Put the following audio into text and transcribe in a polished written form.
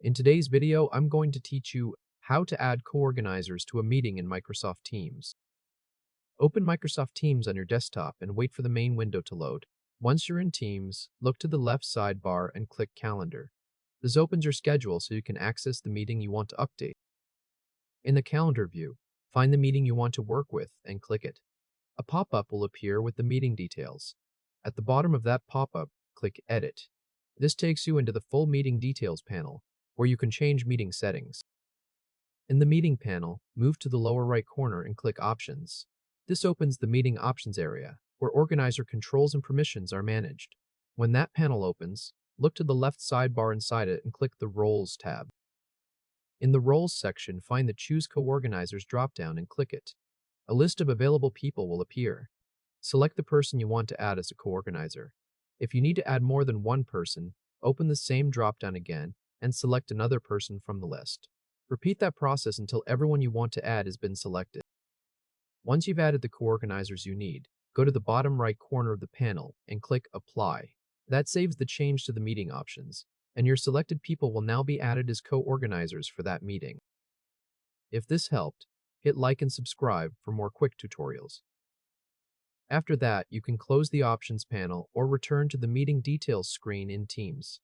In today's video, I'm going to teach you how to add co-organizers to a meeting in Microsoft Teams. Open Microsoft Teams on your desktop and wait for the main window to load. Once you're in Teams, look to the left sidebar and click Calendar. This opens your schedule so you can access the meeting you want to update. In the Calendar view, find the meeting you want to work with and click it. A pop-up will appear with the meeting details. At the bottom of that pop-up, click Edit. This takes you into the full meeting details panel, where you can change meeting settings. In the meeting panel, move to the lower right corner and click Options. This opens the meeting options area, where organizer controls and permissions are managed. When that panel opens, look to the left sidebar inside it and click the Roles tab. In the Roles section, find the Choose Co-Organizers dropdown and click it. A list of available people will appear. Select the person you want to add as a co-organizer. If you need to add more than one person, open the same dropdown again and select another person from the list. Repeat that process until everyone you want to add has been selected. Once you've added the co-organizers you need, go to the bottom right corner of the panel and click Apply. That saves the change to the meeting options, and your selected people will now be added as co-organizers for that meeting. If this helped, hit like and subscribe for more quick tutorials. After that, you can close the Options panel or return to the Meeting Details screen in Teams.